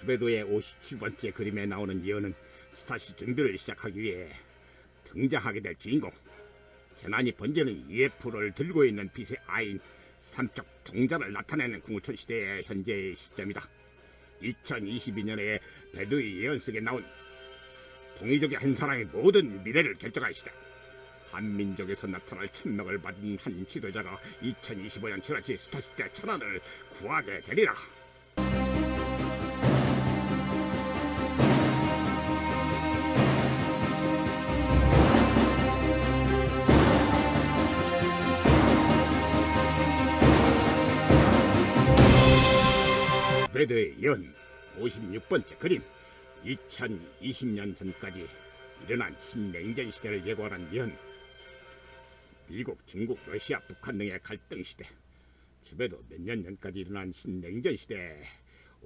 지배도의 57번째 그림에 나오는 예언은 스타시 준비를 시작하기 위해 등장하게 될 주인공, 재난이 번지는 UFO를 들고 있는 빛의 아이인 삼척 동자를 나타내는 궁우촌 시대의 현재의 시점이다. 2022년에 배두의 예언 속에 나온 동이족의 한 사람의 모든 미래를 결정할 시대, 한민족에서 나타날 천명을 받은 한 지도자가 2025년 7월 스타시대 천안을 구하게 되리라. 베드의 예언 56번째 그림, 2020년 전까지 일어난 신냉전 시대를 예고하는 예언. 미국, 중국, 러시아, 북한 등의 갈등 시대, 지배도 몇 년 전까지 일어난 신냉전 시대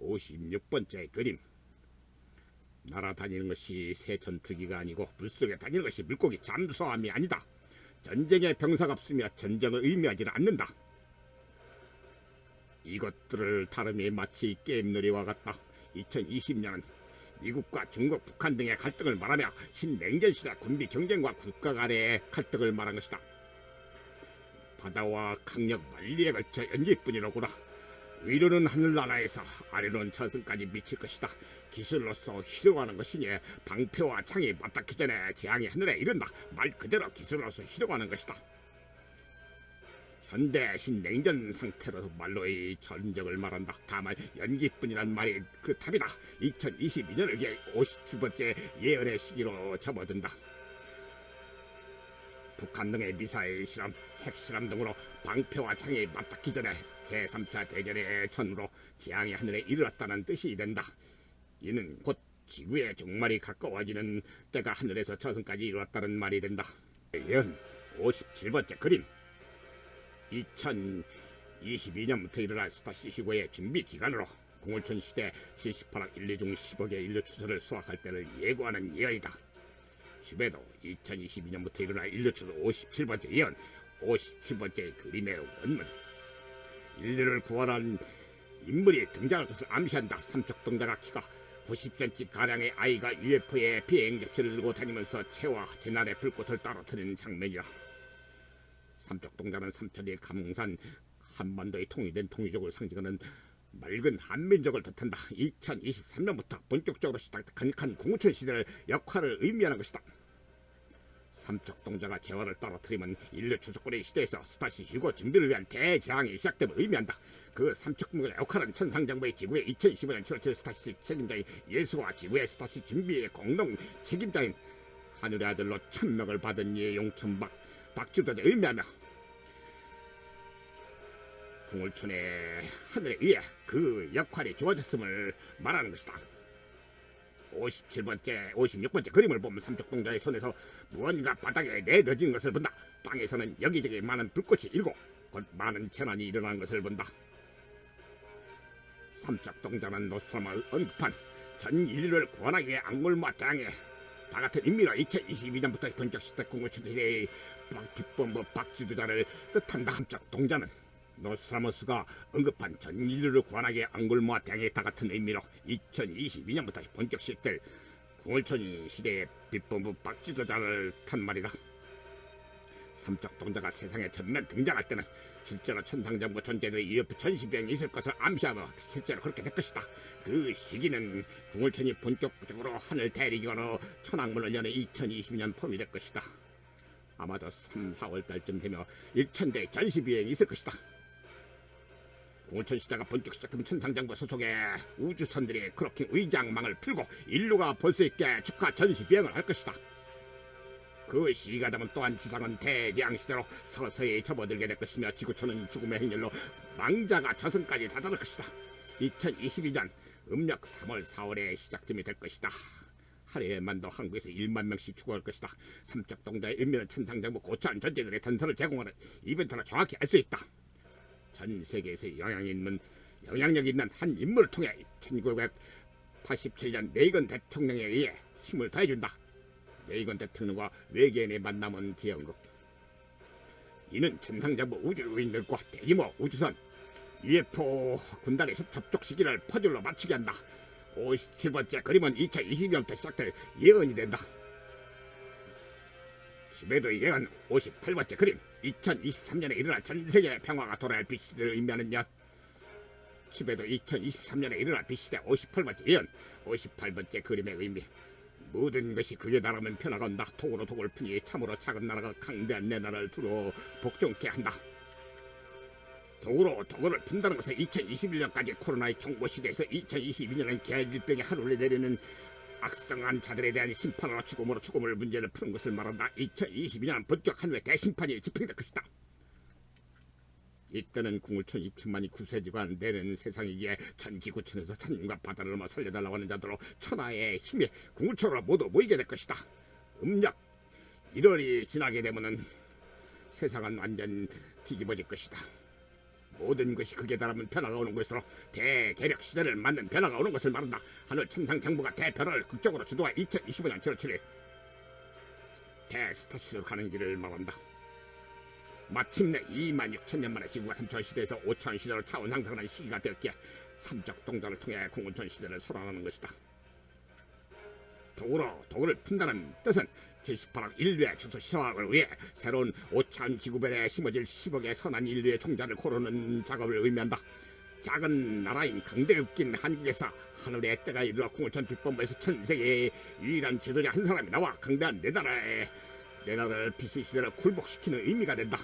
56번째 그림. 날아다니는 것이 새 전투기가 아니고 물속에 다니는 것이 물고기 잠수함이 아니다. 전쟁에 병사가 없으며 전쟁을 의미하지 않는다. 이것들을 다름이 마치 게임놀이와 같다. 2020년은 미국과 중국, 북한 등의 갈등을 말하며 신냉전 시대 군비 경쟁과 국가 간의 갈등을 말한 것이다. 바다와 강력 만리에 걸쳐 연기뿐이로구나. 위로는 하늘나라에서 아래로는 저승까지 미칠 것이다. 기술로서 희롱하는 것이니 방패와 창이 맞닿기 전에 재앙이 하늘에 이른다. 말 그대로 기술로서 희롱하는 것이다. 현대 신냉전 상태로 말로의 전적을 말한다. 다만 연기뿐이란 말이 그 답이다. 2022년을 위해 57번째 예언의 시기로 접어든다. 북한 등의 미사일 실험, 핵실험 등으로 방패와 창이 맞닿기 전에 제3차 대전의 전으로 재앙이 하늘에 이르렀다는 뜻이 된다. 이는 곧 지구의 종말이 가까워지는 때가 하늘에서 저승까지 이르렀다는 말이 된다. 예언 57번째 그림, 2022년부터 일어날 스타시 시고의 준비 기간으로 궁울촌 시대 78학 1, 2중 10억의 인류 추수를 수확할 때를 예고하는 예언이다. 지배도 2022년부터 일어날 인류 추수 57번째 예언, 57번째 그림의 원문. 인류를 구원한 인물이 등장할 것을 암시한다. 삼척동자가 키가 90cm 가량의 아이가 UFO의 비행 객실을 들고 다니면서 채와 재난의 불꽃을 떨어뜨리는 장면이다. 삼척동자는 삼천리의 감산, 한반도의 통일된 통일족을 상징하는 맑은 한민족을 뜻한다. 2023년부터 본격적으로 시작한 궁우촌 시대의 역할을 의미하는 것이다. 삼척동자가 재화를 떨어뜨리면 인류 추수권의 시대에서 스타시 휴거 준비를 위한 대재앙이 시작됨을 의미한다. 그 삼척동자의 역할은 천상정부의 지구의 2015년 7월 스타시 책임자인 예수와 지구의 스타시 준비의 공동 책임자인 하늘의 아들로 천명을 받은 이의 용천박 박주도를 의미하며 궁울촌의 하늘에 의해 그 역할이 주어졌음을 말하는 것이다. 56번째 그림을 보면 삼척동자의 손에서 무언가 바닥에 내려진 것을 본다. 땅에서는 여기저기 많은 불꽃이 일고 곧 많은 재난이 일어나는 것을 본다. 삼척동자는 노스트라다무스가 언급한 전 인류를 구원하기 위해 악물과 대항해 다 같은 인미로 2022년부터 본격 시대 궁우촌 시대의 빛본부 박지도자를 뜻한다. 삼척동자는 노스트라다무스가 언급한 전 인류를 구원하기 위해 앙골모아 대항해 다 같은 의미로 2022년부터 본격 시작될 궁울촌 시대의 빛본부 박지도자를 탄 말이다. 삼척동자가 세상에 전면 등장할 때는 실제로 천상정부 존재의 UFO 전시비행이 있을 것을 암시하며 실제로 그렇게 될 것이다. 그 시기는 궁울촌이 본격적으로 하늘 대리기관으로 천왕문을 여는 2020년 봄이 될 것이다. 아마도 3, 4월 달쯤 되며 1000대의 전시비행이 있을 것이다. 궁울촌 시대가 본격 시작되면 천상정부 소속의 우주선들이 크로킹 의장망을 풀고 인류가 볼 수 있게 축하 전시비행을 할 것이다. 그 시기가 되면 또한 지상은 대재앙 시대로 서서히 접어들게 될 것이며 지구촌은 죽음의 행렬로 망자가 저승까지 다다를 것이다. 2022년 음력 3월 4월에 시작점이 될 것이다. 하루에만도 한국에서 1만 명씩 죽어갈 것이다. 삼척동자의 인민은 천상정부 고차원 존재들의 전설을 제공하는 이벤트로 정확히 알 수 있다. 전 세계에서 영향력 있는 한 인물을 통해 1987년 레이건 대통령에 의해 힘을 더해준다. 레이건 대통령과 외계인의 만남은 기연극. 이는 천상정부 우주인들과 대규모 우주선 UFO 군단의 접촉 시기를 퍼즐로 맞추게 한다. 57번째 그림은 2022년부터 시작될 예언이 된다. 집에도 예언 58번째 그림 2023년에 일어날 전세계 평화가 돌아올 빛시대를 의미하는 것. 집에도 2023년에 일어날 빛시대 58번째 예언 58번째 그림의 의미. 모든 것이 그게 나라면 변화가 온다. 독으로 독을 푸니 참으로 작은 나라가 강대한 내 나라를 두루 복종케 한다. 독으로 독을 푼다는 것은 2021년까지 코로나의 경고 시대에서 2022년은 계질병의 하루를 내리는 악성한 자들에 대한 심판으로 죽음을 문제를 푸는 것을 말한다. 2022년은 본격 하늘의 대심판이 집행될 것이다. 이때는 궁울천 입춘만이 구세주가 되는 세상이기에 전지구천에서 산과 바다를 넘어 살려달라고 하는 자들로 천하의 힘이 궁울천으로 모두 모이게 될 것이다. 음력 1월이 지나게 되면은 세상은 완전 뒤집어질 것이다. 모든 것이 극에 달하면 변화가 오는 것으로 대개력 시대를 맞는 변화가 오는 것을 말한다. 하늘 천상 정부가 대변화를 극적으로 주도하 2025년 7월 7일 대스타시로 가는 길을 말한다. 마침내 26,000년 만에 지구가 3차원 시대에서 5차원 시대로 차원 상승하는 시기가 되었기에 삼적 동자를 통해 궁운천 시대를 소란하는 것이다. 독으로 독을 푼다는 뜻은 78억 인류의 주소 실화를 위해 새로운 5차원 지구별에 심어질 10억의 선한 인류의 종자를 고르는 작업을 의미한다. 작은 나라인 강대국인 한국에서 하늘의 때가 이르러 궁울천 빛범부에서 전 세계의 유일한 지도자 한 사람이 나와 강대한 내 나라를 빛의 시대를 굴복시키는 의미가 된다.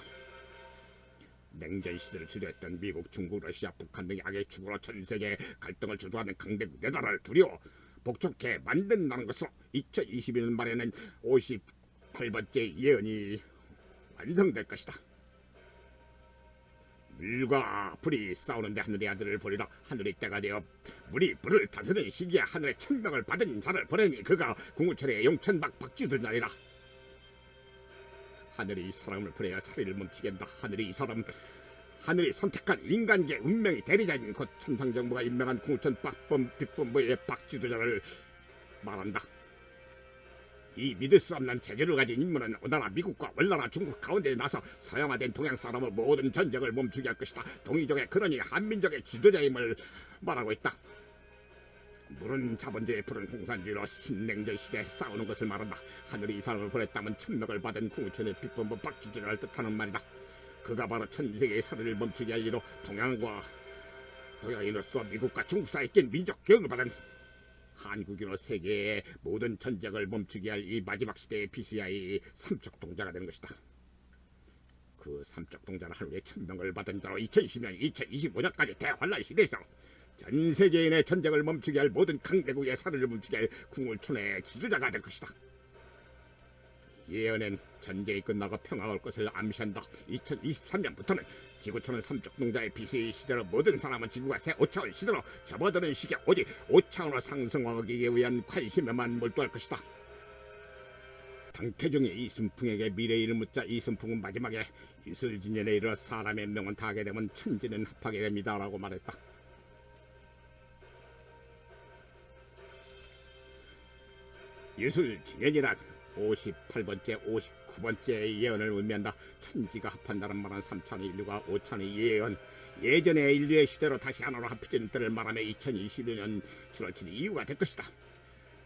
냉전 시대를 주도했던 미국, 중국, 러시아, 북한 등의 악의 축으로 전 세계 갈등을 주도하는 강대국 내 나라를 두려워 복종케 만든다는 것으로 2022년 말에는 58번째 예언이 완성될 것이다. 물과 불이 싸우는데 하늘의 아들을 보리라. 하늘의 때가 되어 물이 불을 다스리는 시기에 하늘의 천명을 받은 자를 보내니 그가 궁울천의 용천박 박쥐들이라. 하늘이 이 사람을 보내어 살인을 멈추게 한다. 하늘이 선택한 인간계 운명의 대리자인 곧 천상정부가 임명한 궁울천 빛본부의 박쥐도자를 말한다. 이 믿을 수 없는 재주를 가진 인물은 오나라 미국과 월나라 중국 가운데에 나서 서양화된 동양 사람의 모든 전쟁을 멈추게 할 것이다. 동이족의 그러니 한민족의 지도자임을 말하고 있다. 물은 자본주의, 불은 공산주의로 신냉전 시대에 싸우는 것을 말한다. 하늘이 이 사람을 보냈다면 천명을 받은 궁울천의 빛본부 박쥐도자를 뜻하는 말이다. 그가 바로 전세계의 살인을 멈추게 할 이로 동양인으로서 미국과 중국 사이에 낀 민족 교육을 받은 한국인으로 세계의 모든 전쟁을 멈추게 할 이 마지막 시대의 BCI 삼척 동자가 되는 것이다. 그 삼척 동자는 하루에 천명을 받은 자로 2020년, 2025년까지 대환란 시대에서 전 세계인의 전쟁을 멈추게 할 모든 강대국의 살인을 멈추게 할 궁울천의 지도자가 될 것이다. 예언엔 전쟁이 끝나고 평화가 올 것을 암시한다. 2023년부터는 지구촌은 삼척 동자의 BCI 시대로 모든 사람은 지구가 새 5차원 시대로 접어드는 시기에 오직 5차원으로 상승하기 위한 관심에만 몰두할 것이다. 당태종이 이순풍에게 미래일을 묻자 이순풍은 마지막에 유술진년에 이르러 사람의 명은 다하게 되면 천지는 합하게 됩니다 라고 말했다. 유술진년이란 58번째, 59번째 예언을 의미한다. 천지가 합한다는 말은 3차원의 인류가 5차원의 예언, 예전의 인류의 시대로 다시 하나로 합해진 때를 말하며 2021년 7월 7일 이유가 될 것이다.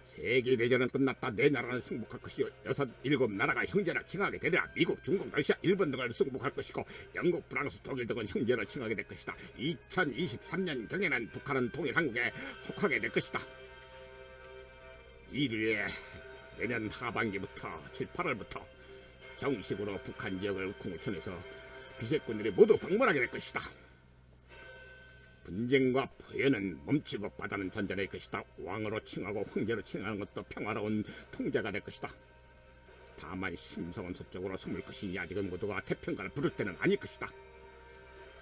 세계대전은 끝났다. 내 나라는 승복할 것이요 6, 7나라가 형제를 칭하게 되리라. 미국, 중국, 러시아, 일본 등을 승복할 것이고 영국, 프랑스, 독일 등은 형제를 칭하게 될 것이다. 2023년 경에는 북한은 통일 한국에 속하게 될 것이다. 이르에 내년 하반기부터 7, 8월부터 정식으로 북한 지역을 궁울천에서 비세꾼들이 모두 방문하게 될 것이다. 분쟁과 포연은 멈추고 바다는 잔잔할 것이다. 왕으로 칭하고 황제로 칭하는 것도 평화로운 통제가 될 것이다. 다만 심성은 서쪽으로 숨을 것이니 아직은 모두가 태평가를 부를 때는 아닐 것이다.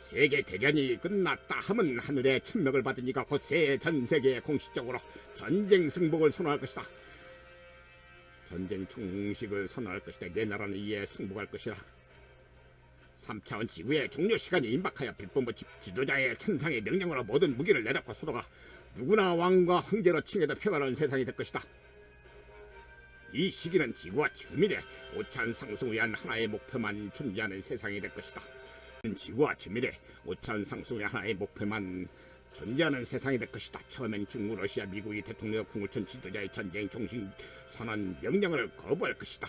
세계 대전이 끝났다 하면 하늘의 천명을 받은 이가 곧 새 전세계에 공식적으로 전쟁 승복을 선언할 것이다. 전쟁 종식을 선언할 것이다. 내 나라는 이에 승복할 것이다. 3차원 지구의 종료 시간이 임박하여 빛본부 지도자의 천상의 명령으로 모든 무기를 내려놓고 서로가 누구나 왕과 황제로 칭해도 평화로운 세상이 될 것이다. 이 시기는 지구와 주민의 오찬 상승을 위한 하나의 목표만 존재하는 세상이 될 것이다. 지구와 주민의 오찬 상승의 하나의 목표만 존재하는 세상이 될 것이다. 처음엔 중국, 러시아, 미국이 대통령, 궁울천 지도자의 전쟁 종식 선언 명령을 거부할 것이다.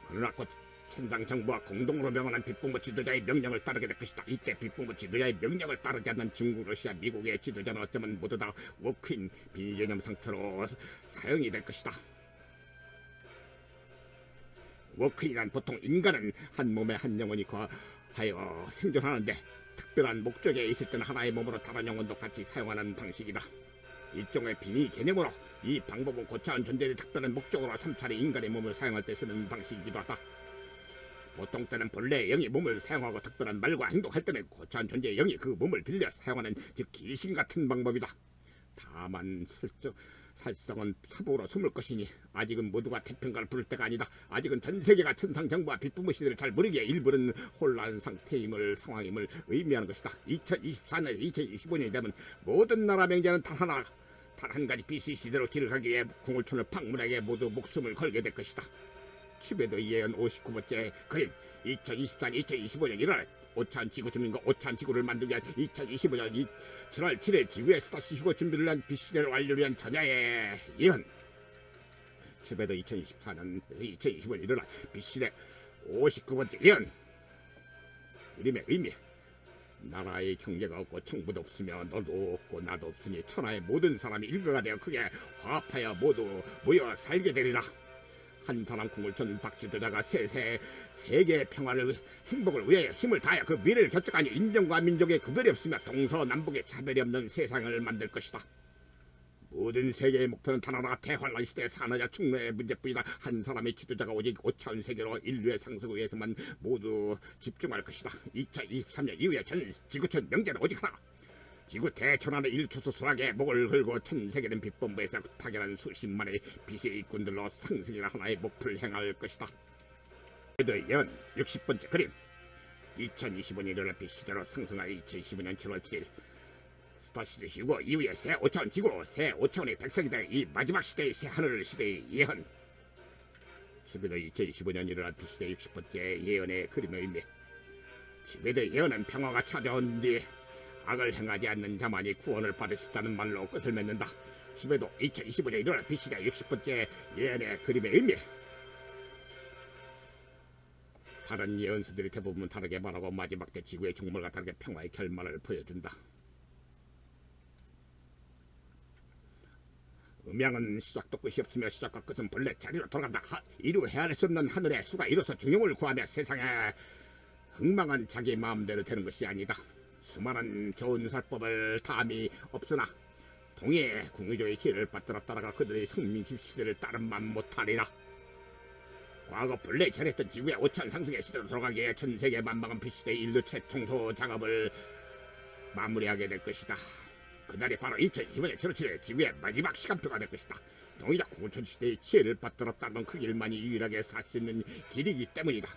그러나 곧 천상 정부와 공동으로 명언한 빅부모 지도자의 명령을 따르게 될 것이다. 이때 빅부모 지도자의 명령을 따르지 않는 중국, 러시아, 미국의 지도자는 어쩌면 모두 다 워크인 비개념 상태로 사용이 될 것이다. 워크인이란 보통 인간은 한 몸에 한 영혼이 거하여 생존하는데 특별한 목적에 있을 때는 하나의 몸으로 다른 영혼도 같이 사용하는 방식이다. 일종의 빙의 개념으로 이 방법은 고차원 존재의 특별한 목적으로 3차례 인간의 몸을 사용할 때 쓰는 방식이기도 하다. 보통 때는 본래의 영이 몸을 사용하고 특별한 말과 행동할 때는 고차원 존재의 영이 그 몸을 빌려 사용하는 즉 귀신 같은 방법이다. 다만 살성은 사부로 숨을 것이니 아직은 모두가 태평가를 부를 때가 아니다. 아직은 전 세계가 천상 정부와 빅부모 시대를 잘 모르기에 일부는 혼란 상황임을 의미하는 것이다. 2024년 2025년이 되면 모든 나라 명제는 단 한 가지 BC 시대로 길을 가기 위해 궁울촌을 방문하게 모두 목숨을 걸게 될 것이다. 칩에도 예언 59번째 그림 2024년 2025년 1월 5차 지구 주민과 5차 지구를 만들기 위한 2025년 7월 7일 지구의 스타시 휴거 준비를 위한 BC대를 완료를 위한 전야의 예언. 칩에도 2024년 2025년 1월 BC대 59번째 예언. 이름의 의미. 나라의 경제가 없고 정부도 없으며 너도 없고 나도 없으니 천하의 모든 사람이 일가가 되어 크게 화합하여 모두 모여 살게 되리라. 한 사람 궁울천 박지도자가 세계의 평화를 행복을 위해 힘을 다하여 그 미래를 결정하니 인종과 민족의 구별이 없으며 동서남북의 차별이 없는 세상을 만들 것이다. 모든 세계의 목표는 단 하나 대환란 시대의 산업과 충노의 문제뿐이다. 한 사람의 지도자가 오직 5차원 세계로 인류의 상승을 위해서만 모두 집중할 것이다. 2023년 이후에 전 지구촌 명제는 오직 하나. 지구 대천하는 일초수술하게 목을 걸고 전 세계는 빅본부에서 파견한 수십만의 빛의 일꾼들로 상승이나 하나의 목표를 행할 것이다. 예언 60번째 그림 2025년 1월 BC대로 상승하여 2025년 7월 7일 스타시대 휴거 이후에 새 5차원 지구로 새 5차원의 백석이 될 이 마지막 시대의 새 하늘 시대의 예언. 11월 2025년 1월 BC대 60번째 예언의 그림의 의미. 11월 예언은 평화가 찾아온 뒤 악을 행하지 않는 자만이 구원을 받을 수 있다는 말로 끝을 맺는다. 10회도 2025년 1월 BC대 60번째 예언의 그림의 의미. 다른 예언서들이 대부분 다르게 말하고 마지막 때 지구의 종말과 다르게 평화의 결말을 보여준다. 음양은 시작도 끝이 없으며 시작과 끝은 본래 자리로 돌아간다. 이루 헤아릴 수 없는 하늘의 수가 이로써 중용을 구하며 세상에 흥망한 자기 마음대로 되는 것이 아니다. 수많은 좋은 살법을 다함이 없으나 동해의 궁의조의 지혜를 받들어 따라가 그들의 성민 시대를 따른만 못하리라. 과거 본래 전했던 지구의 5천 상승의 시대로 돌아가기에 전세계 만방한 BC대의 인류 최청소 작업을 마무리하게 될 것이다. 그날이 바로 2025년 7월 7일 지구의 마지막 시간표가 될 것이다. 동의적 궁울촌 시대의 지혜를 받들어 따르는 그 길만이 유일하게 살 수 있는 길이기 때문이다.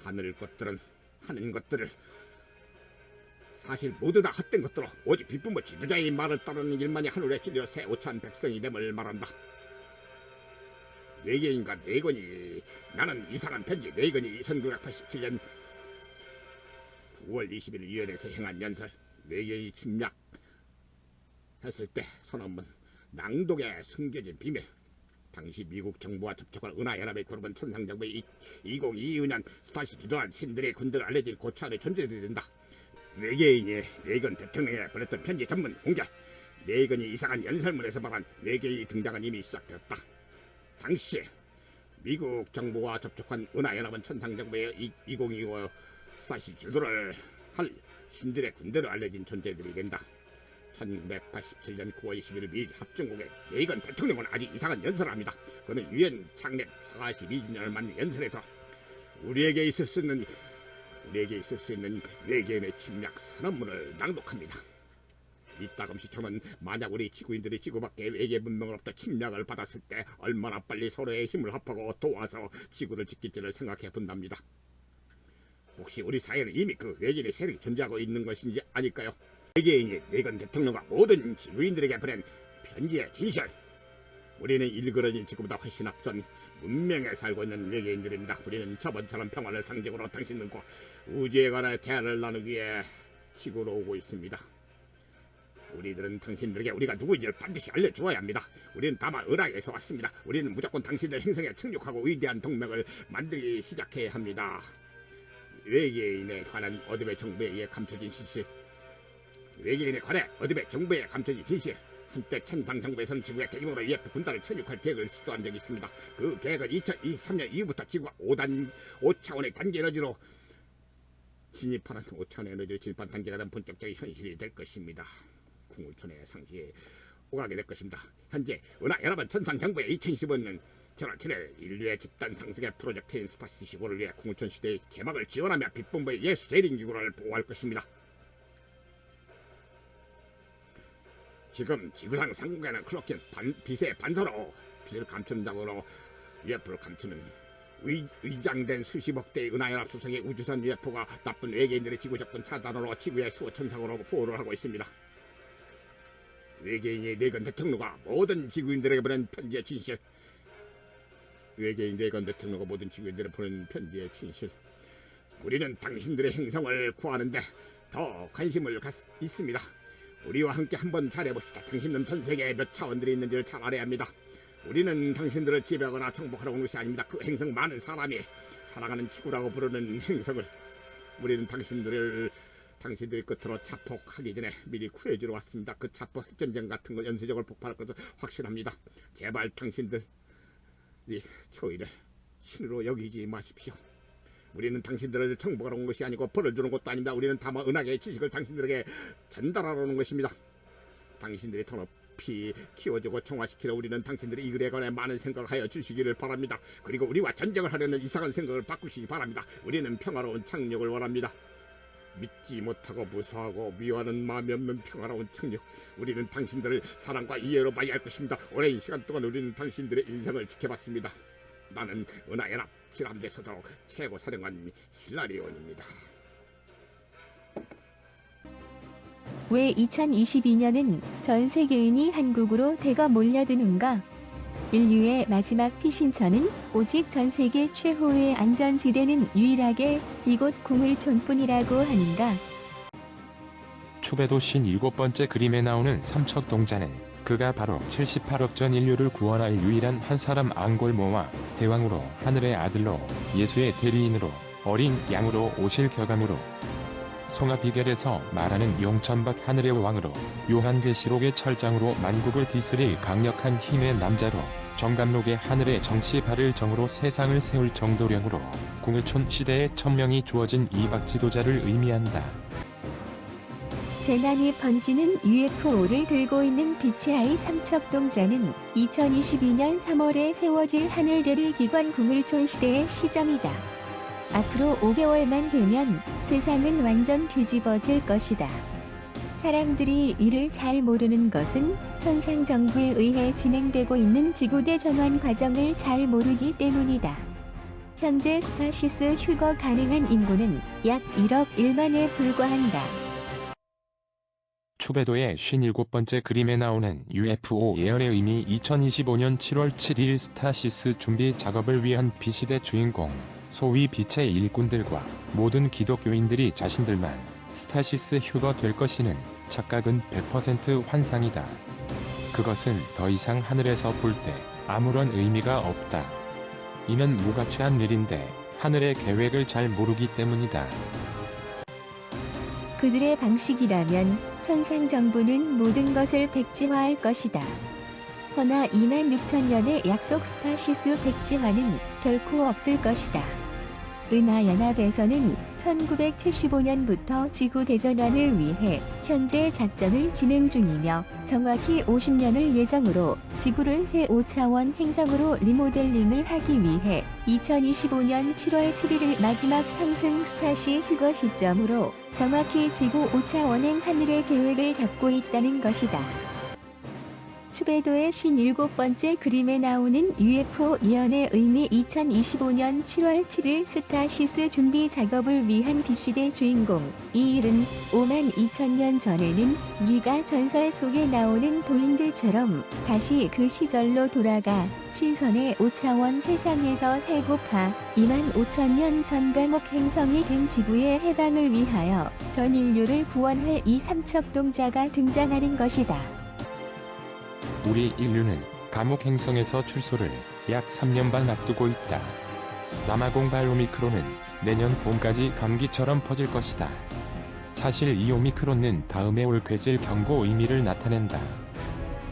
하늘 것들을 사실 모두 다 헛된 것들로 오직 빅부모 지도자의 말을 따르는 일만이 하늘의 진리로 새 5천 백성이 됨을 말한다. 외계인과 내건이 나는 이상한 편지 내건이 1987년 9월 20일 위원회에서 행한 연설. 외계인이 침략했을 때 선언문 낭독에 숨겨진 비밀. 당시 미국 정부와 접촉한 은하연합의 그룹은 천상정부의 2022년 스타시 주도한 신들의 군대를 알려진 고차원의 존재들이 된다. 외계인이 레이건 대통령에 보냈던 편지 전문 공개. 레이건이 이상한 연설문에서 말한 외계인이 등장은 이미 시작되었다. 당시 미국 정부와 접촉한 은하연합은 천상정부의 2025 스타시 주도를 할 신들의 군대로 알려진 존재들이 된다. 1987년 9월 21일 미 합중국의 레이건 대통령은 아주 이상한 연설을 합니다. 그는 유엔 창립 42주년을 맞는 연설에서 우리에게 있을 수 있는 외계인의 침략 선언문을 낭독합니다. 이따금씩 저는 만약 우리 지구인들이 지구 밖의 외계 문명으로부터 침략을 받았을 때 얼마나 빨리 서로의 힘을 합하고 도와서 지구를 지킬지를 생각해 본답니다. 혹시 우리 사회는 이미 그 외계인의 세력이 존재하고 있는 것인지 아닐까요? 외계인이 레이건 대통령과 모든 지구인들에게 보낸 편지의 진실. 우리는 일그러진 지구보다 훨씬 앞선 문명에 살고 있는 외계인들입니다. 우리는 저번처럼 평화를 상징으로 당신들과 우주에 관한 대화를 나누기 위해 지구로 오고 있습니다. 우리들은 당신들에게 우리가 누구인지를 반드시 알려주어야 합니다. 우리는 다만 은하에서 왔습니다. 우리는 무조건 당신들 행성에 착륙하고 위대한 동맹을 만들기 시작해야 합니다. 외계인에 관한 어둠의 정부에 의해 감춰진 진실, 외계인에 관해 어둠의 정부에 감춰진 진실. 한때 천상 정부에서는 지구의 대규모로 EF 군단을 착륙할 계획을 시도한 적이 있습니다. 그 계획은 2023년 이후부터 지구가 5차원의 단기 에너지로 진입하는 5차원의 에너지로 진입한 단계가 된 본격적인 현실이 될 것입니다. 궁울촌의 상시에 오가게 될 것입니다. 현재 은하연합은 천상 정부의 2015년 7월 7일 인류의 집단 상승의 프로젝트인 스타시시고를 위해 궁울촌 시대의 개막을 지원하며 빛본부의 예수 재림기구를 보호할 것입니다. 지금 지구상 상공에는 클로킨 빛의 반사로 빛을 감춘다고 UFO를 감추는 의장된 수십억 대의 은하연합 수송의 우주선 UFO가 나쁜 외계인들의 지구 접근 차단으로 지구의 수호천상으로 보호를 하고 있습니다. 외계인의 내건 대통령과 모든 지구인들에게 보낸 편지의 진실, 외계인 내건 대통령과 모든 지구인들에게 보낸 편지의 진실. 우리는 당신들의 행성을 구하는데 더 관심을 있습니다. 우리와 함께 한번 잘해봅시다. 당신은 전 세계에 몇 차원들이 있는지를 잘 알아야 합니다. 우리는 당신들을 지배하거나 정복하러 온 것이 아닙니다. 그 행성 많은 사람이 사랑하는 지구라고 부르는 행성을 우리는 당신들의 끝으로 자폭하기 전에 미리 구해주러 왔습니다. 그 자폭 핵전쟁 같은 거 연쇄적으로 폭발할 것을 확신합니다. 제발 당신들이 저희를 신으로 여기지 마십시오. 우리는 당신들을 정복하러 온 것이 아니고 벌을 주는 것도 아닙니다. 우리는 다만 은하계의 지식을 당신들에게 전달하러 오는 것입니다. 당신들이 더 높이 키워주고 정화시키려 우리는 당신들이 이 글에 관해 많은 생각을 하여 주시기를 바랍니다. 그리고 우리와 전쟁을 하려는 이상한 생각을 바꾸시기 바랍니다. 우리는 평화로운 착륙을 원합니다. 믿지 못하고 무서워하고 미워하는 마음이 없는 평화로운 착륙. 우리는 당신들을 사랑과 이해로 맞이할 것입니다. 오랜 시간 동안 우리는 당신들의 인생을 지켜봤습니다. 나는 은하연합 질3대 소속 최고 사령관 힐라리온입니다. 왜 2022년은 전 세계인이 한국으로 대거 몰려드는가? 인류의 마지막 피신처는 오직 전 세계 최고의 안전지대는 유일하게 이곳 궁울촌뿐이라고 하는가? 추배도 57번째 그림에 나오는 삼척동자는 그가 바로 78억 전 인류를 구원할 유일한 한 사람 앙골모와 대왕으로 하늘의 아들로 예수의 대리인으로 어린 양으로 오실 격암으로 성화 비결에서 말하는 용천박 하늘의 왕으로 요한계시록의 철장으로 만국을 뒤스릴 강력한 힘의 남자로 정감록의 하늘의 정시 바를 정으로 세상을 세울 정도령으로 궁울촌 시대에 천명이 주어진 이박 지도자를 의미한다. 재난이 번지는 UFO를 들고 있는 빛의 아이 삼척동자는 2022년 3월에 세워질 하늘대리기관 궁울촌 시대의 시점이다. 앞으로 5개월만 되면 세상은 완전 뒤집어질 것이다. 사람들이 이를 잘 모르는 것은 천상정부에 의해 진행되고 있는 지구대 전환 과정을 잘 모르기 때문이다. 현재 스타시스 휴거 가능한 인구는 약 1억 1만에 불과한다. 추배도의 57번째 그림에 나오는 UFO 예언의 의미 2025년 7월 7일 스타시스 준비 작업을 위한 빛시대 주인공 소위 빛의 일꾼들과 모든 기독교인들이 자신들만 스타시스 휴거 될 것이는 착각은 100% 환상이다. 그것은 더 이상 하늘에서 볼 때 아무런 의미가 없다. 이는 무가치한 일인데 하늘의 계획을 잘 모르기 때문이다. 그들의 방식이라면 천상정부는 모든 것을 백지화할 것이다. 허나 26,000년의 약속 스타시스 백지화는 결코 없을 것이다. 은하연합에서는 1975년부터 지구 대전환을 위해 현재 작전을 진행 중이며 정확히 50년을 예정으로 지구를 새 5차원 행성으로 리모델링을 하기 위해 2025년 7월 7일을 마지막 상승 스타시 휴거 시점으로 정확히 지구 5차원행 하늘의 계획을 잡고 있다는 것이다. 추배도의 57번째 그림에 나오는 UFO 이연의 의미 2025년 7월 7일 스타시스 준비 작업을 위한 빛시대 주인공. 이 일은 5만 2천년 전에는 우리가 전설 속에 나오는 도인들처럼 다시 그 시절로 돌아가 신선의 5차원 세상에서 살고파 2만 5천년 전 감옥 행성이 된 지구의 해방을 위하여 전 인류를 구원할 이 삼척동자가 등장하는 것이다. 우리 인류는 감옥 행성에서 출소를 약 3년 반 앞두고 있다. 남아공 오미크론은 내년 봄까지 감기처럼 퍼질 것이다. 사실 이 오미크론은 다음에 올 괴질 경고 의미를 나타낸다.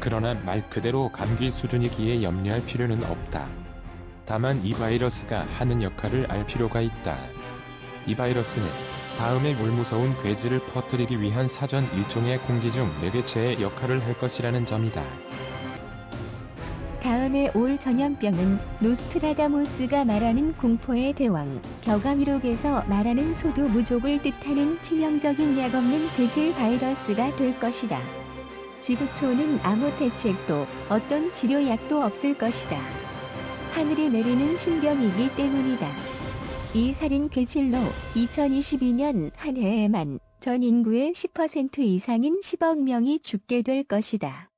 그러나 말 그대로 감기 수준이기에 염려할 필요는 없다. 다만 이 바이러스가 하는 역할을 알 필요가 있다. 이 바이러스는 다음에 올 무서운 괴질을 퍼뜨리기 위한 사전 일종의 공기 중 매개체의 역할을 할 것이라는 점이다. 다음에 올 전염병은 노스트라다무스가 말하는 공포의 대왕, 격암위록에서 말하는 소두무족을 뜻하는 치명적인 약 없는 괴질 바이러스가 될 것이다. 지구촌은 아무 대책도 어떤 치료약도 없을 것이다. 하늘이 내리는 신병이기 때문이다. 이 살인 괴질로 2022년 한 해에만 전 인구의 10% 이상인 10억 명이 죽게 될 것이다.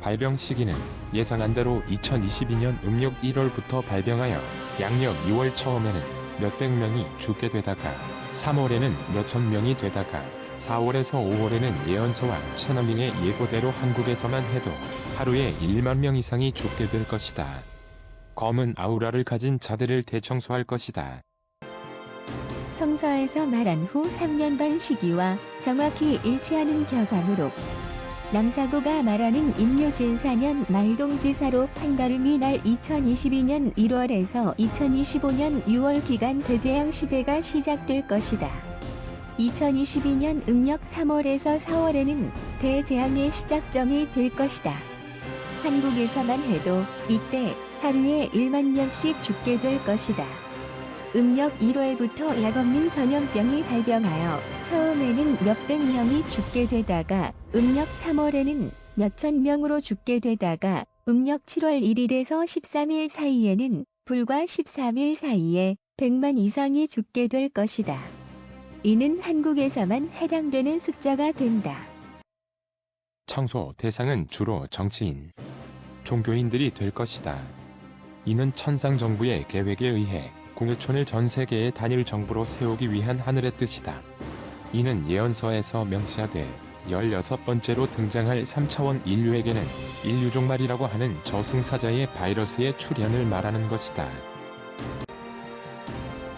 발병 시기는 예상한 대로 2022년 음력 1월부터 발병하여 양력 2월 처음에는 몇백 명이 죽게 되다가 3월에는 몇천 명이 되다가 4월에서 5월에는 예언서와 채너밍의 예고대로 한국에서만 해도 하루에 1만 명 이상이 죽게 될 것이다. 검은 아우라를 가진 자들을 대청소할 것이다. 성서에서 말한 후 3년 반 시기와 정확히 일치하는 격암으로 남사고가 말하는 인묘진 4년 말동지사로 판가름이 날 2022년 1월에서 2025년 6월 기간 대재앙 시대가 시작될 것이다. 2022년 음력 3월에서 4월에는 대재앙의 시작점이 될 것이다. 한국에서만 해도 이때 하루에 1만 명씩 죽게 될 것이다. 음력 1월부터 약 없는 전염병이 발병하여 처음에는 몇백 명이 죽게 되다가 음력 3월에는 몇천 명으로 죽게 되다가 음력 7월 1일에서 13일 사이에는 불과 13일 사이에 100만 이상이 죽게 될 것이다. 이는 한국에서만 해당되는 숫자가 된다. 청소 대상은 주로 정치인, 종교인들이 될 것이다. 이는 천상 정부의 계획에 의해 공유촌을 전 세계의 단일 정부로 세우기 위한 하늘의 뜻이다. 이는 예언서에서 명시하되 16번째로 등장할 3차원 인류에게는 인류종말이라고 하는 저승사자의 바이러스의 출현을 말하는 것이다.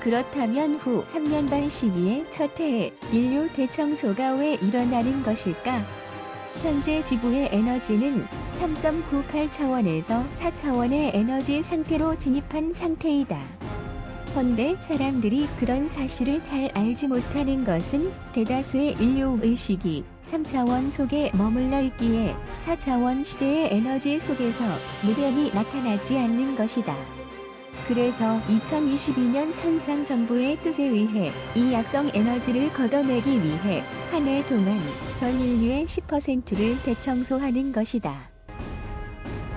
그렇다면 후 3년 반 시기에 첫 해에 인류 대청소가 왜 일어나는 것일까? 현재 지구의 에너지는 3.98차원에서 4차원의 에너지 상태로 진입한 상태이다. 헌데 사람들이 그런 사실을 잘 알지 못하는 것은 대다수의 인류 의식이 3차원 속에 머물러 있기에 4차원 시대의 에너지 속에서 무변이 나타나지 않는 것이다. 그래서 2022년 천상 정부의 뜻에 의해 이 약성 에너지를 걷어내기 위해 한 해 동안 전 인류의 10%를 대청소하는 것이다.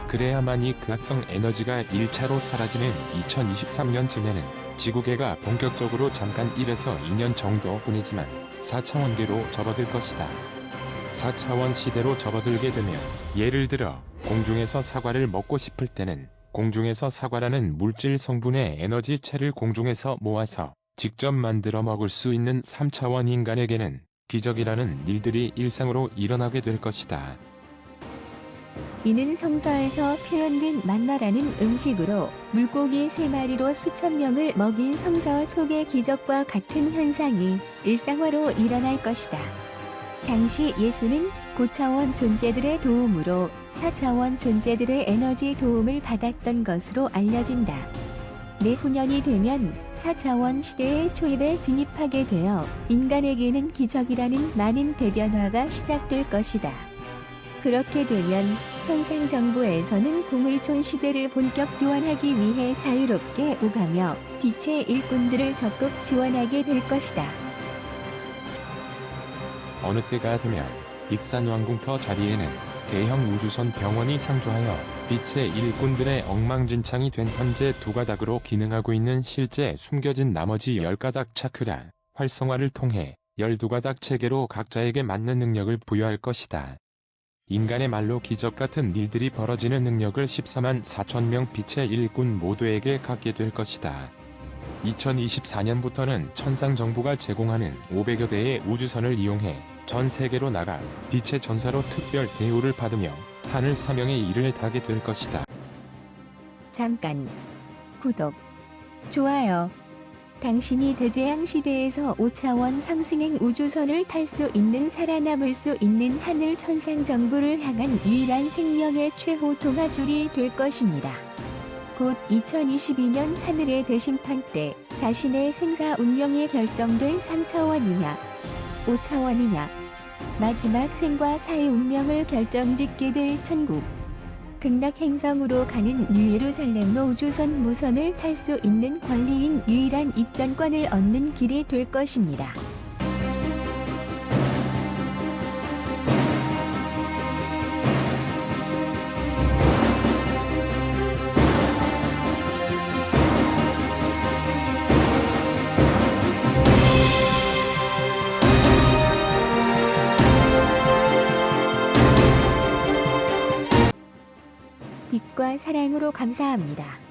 그래야만이 그 악성 에너지가 1차로 사라지는 2023년쯤에는 지구계가 본격적으로 잠깐 1에서 2년 정도뿐이지만 4차원계로 접어들 것이다. 4차원 시대로 접어들게 되면 예를 들어 공중에서 사과를 먹고 싶을 때는 공중에서 사과라는 물질 성분의 에너지체를 공중에서 모아서 직접 만들어 먹을 수 있는 3차원 인간에게는 기적이라는 일들이 일상으로 일어나게 될 것이다. 이는 성서에서 표현된 만나라는 음식으로 물고기 3마리로 수천 명을 먹인 성서 속의 기적과 같은 현상이 일상화로 일어날 것이다. 당시 예수는 고차원 존재들의 도움으로 4차원 존재들의 에너지 도움을 받았던 것으로 알려진다. 내후년이 되면 4차원 시대의 초입에 진입하게 되어 인간에게는 기적이라는 많은 대변화가 시작될 것이다. 그렇게 되면 천상정부에서는 공물촌 시대를 본격 지원하기 위해 자유롭게 오가며 빛의 일꾼들을 적극 지원하게 될 것이다. 어느 때가 되면 익산왕궁터 자리에는 대형 우주선 병원이 상주하여 빛의 일꾼들의 엉망진창이 된 현재 두 가닥으로 기능하고 있는 실제 숨겨진 나머지 10가닥 차크라 활성화를 통해 12가닥 체계로 각자에게 맞는 능력을 부여할 것이다. 인간의 말로 기적 같은 일들이 벌어지는 능력을 14만 4천 명 빛의 일꾼 모두에게 갖게 될 것이다. 2024년부터는 천상 정부가 제공하는 500여 대의 우주선을 이용해 전 세계로 나가 빛의 전사로 특별 대우를 받으며 하늘 사명에 이를 다하게 될 것이다. 잠깐 구독, 좋아요. 당신이 대재앙 시대에서 5차원 상승행 우주선을 탈 수 있는 살아남을 수 있는 하늘 천상 정부를 향한 유일한 생명의 최후 동아줄이 될 것입니다. 곧 2022년 하늘의 대심판 때 자신의 생사 운명이 결정될 3차원이냐 5차원이냐 마지막 생과 사의 운명을 결정짓게 될 천국 극락 행성으로 가는 뉴예루살렘 우주선 무선을 탈 수 있는 권리인 유일한 입전권을 얻는 길이 될 것입니다. 빛과 사랑으로 감사합니다.